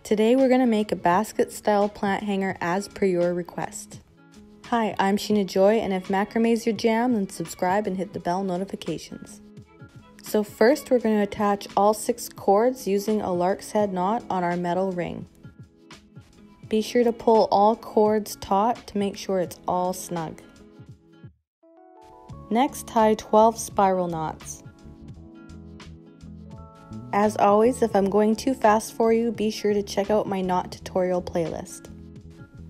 Today we're going to make a basket style plant hanger as per your request. Hi, I'm Sheena Joy, and if macrame is your jam, then subscribe and hit the bell notifications. So first we're going to attach all 6 cords using a lark's head knot on our metal ring. Be sure to pull all cords taut to make sure it's all snug. Next, tie 12 spiral knots. As always, if I'm going too fast for you, be sure to check out my knot tutorial playlist.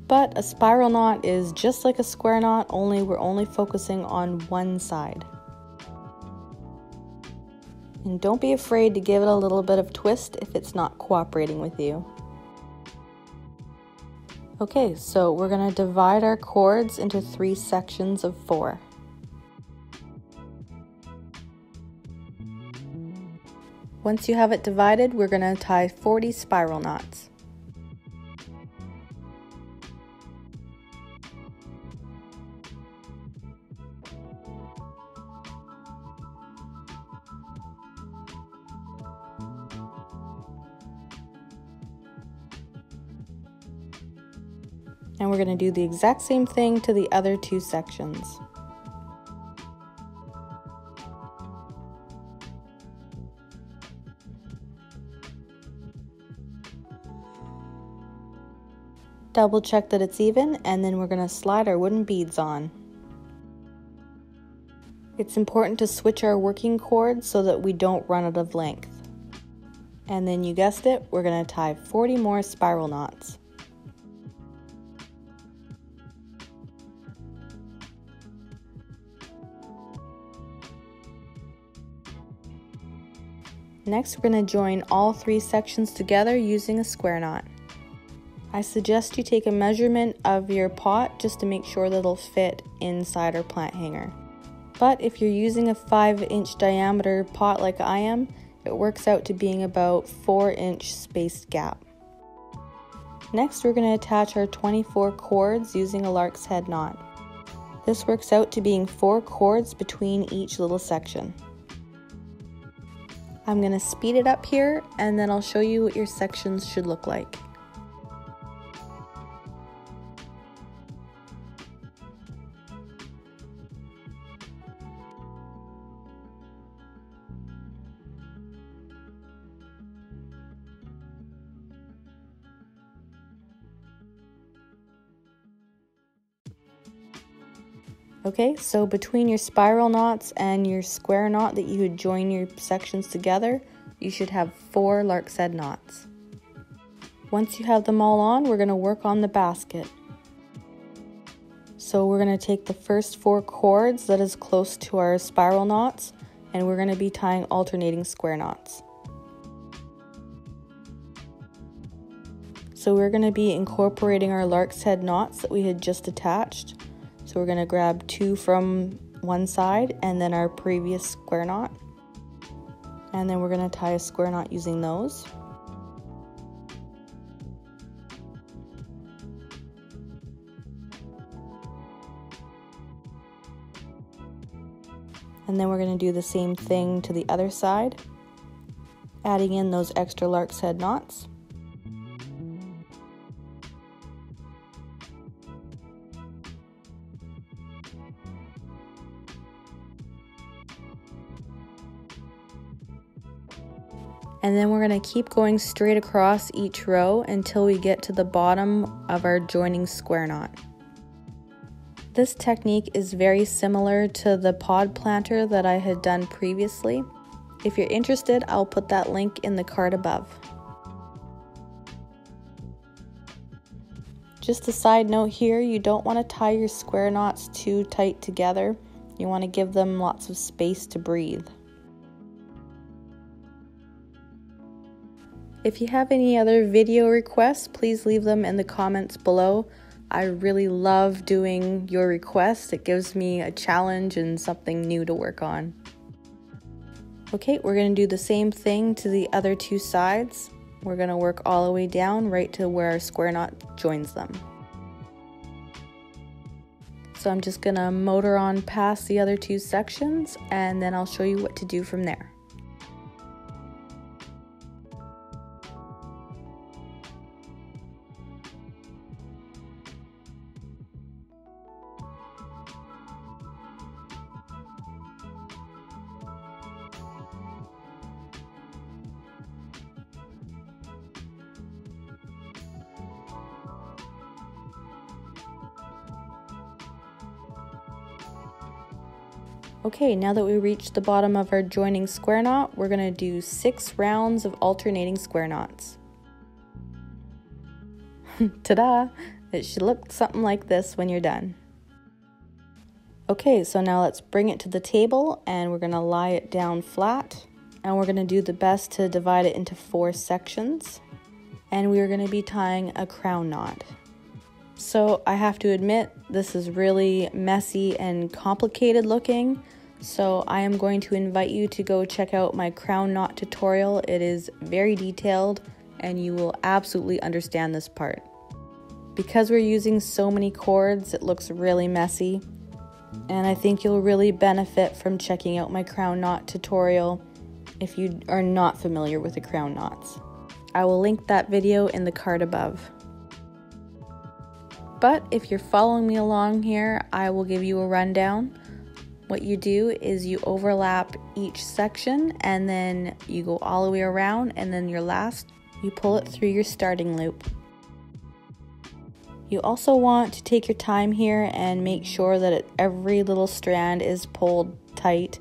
But a spiral knot is just like a square knot, only we're only focusing on one side. And don't be afraid to give it a little bit of twist if it's not cooperating with you. Okay, so we're going to divide our cords into 3 sections of 4. Once you have it divided, we're going to tie 40 spiral knots. And we're going to do the exact same thing to the other 2 sections. Double check that it's even, and then we're going to slide our wooden beads on. It's important to switch our working cords so that we don't run out of length. And then you guessed it, we're going to tie 40 more spiral knots. Next, we're going to join all 3 sections together using a square knot. I suggest you take a measurement of your pot just to make sure that it'll fit inside our plant hanger. But if you're using a 5-inch diameter pot like I am, it works out to being about 4-inch spaced gap. Next, we're going to attach our 24 cords using a lark's head knot. This works out to being 4 cords between each little section. I'm going to speed it up here, and then I'll show you what your sections should look like. Okay, so between your spiral knots and your square knot that you would join your sections together, you should have 4 lark's head knots. Once you have them all on, we're going to work on the basket. So we're going to take the first 4 cords that is close to our spiral knots, and we're going to be tying alternating square knots. So we're going to be incorporating our lark's head knots that we had just attached. So we're going to grab 2 from one side and then our previous square knot. And then we're going to tie a square knot using those. And then we're going to do the same thing to the other side, adding in those extra lark's head knots. And then we're going to keep going straight across each row until we get to the bottom of our joining square knot. This technique is very similar to the pod planter that I had done previously. If you're interested, I'll put that link in the card above. Just a side note here, you don't want to tie your square knots too tight together. You want to give them lots of space to breathe. If you have any other video requests, please leave them in the comments below. I really love doing your requests. It gives me a challenge and something new to work on. Okay, we're going to do the same thing to the other 2 sides. We're going to work all the way down right to where our square knot joins them. So I'm just going to motor on past the other 2 sections, and then I'll show you what to do from there. Okay, now that we reached the bottom of our joining square knot, we're going to do 6 rounds of alternating square knots. Ta-da! It should look something like this when you're done. Okay, so now let's bring it to the table and we're going to lie it down flat. And we're going to do the best to divide it into 4 sections. And we're going to be tying a crown knot. So I have to admit, this is really messy and complicated looking. So I am going to invite you to go check out my crown knot tutorial. It is very detailed and you will absolutely understand this part. Because we're using so many cords, it looks really messy. And I think you'll really benefit from checking out my crown knot tutorial if you are not familiar with the crown knots. I will link that video in the card above. But if you're following me along here, I will give you a rundown. What you do is you overlap each section and then you go all the way around, and then your last, you pull it through your starting loop. You also want to take your time here and make sure that every little strand is pulled tight.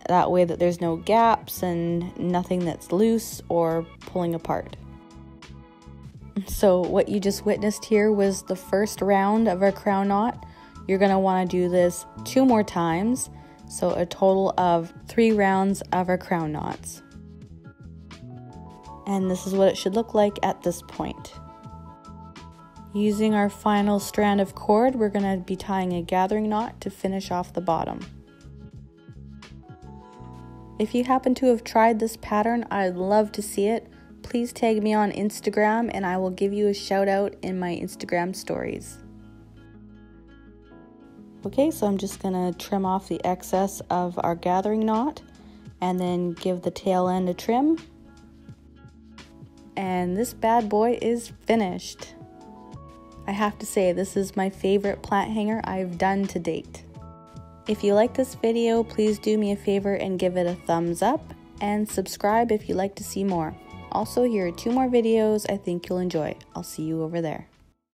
That way that there's no gaps and nothing that's loose or pulling apart. So what you just witnessed here was the first round of our crown knot. You're going to want to do this 2 more times, so a total of 3 rounds of our crown knots. And this is what it should look like at this point. Using our final strand of cord, we're going to be tying a gathering knot to finish off the bottom. If you happen to have tried this pattern, I'd love to see it. Please tag me on Instagram and I will give you a shout out in my Instagram stories. Okay, so I'm just going to trim off the excess of our gathering knot and then give the tail end a trim. And this bad boy is finished. I have to say, this is my favorite plant hanger I've done to date. If you like this video, please do me a favor and give it a thumbs up and subscribe if you'd like to see more. Also, here are 2 more videos I think you'll enjoy. I'll see you over there.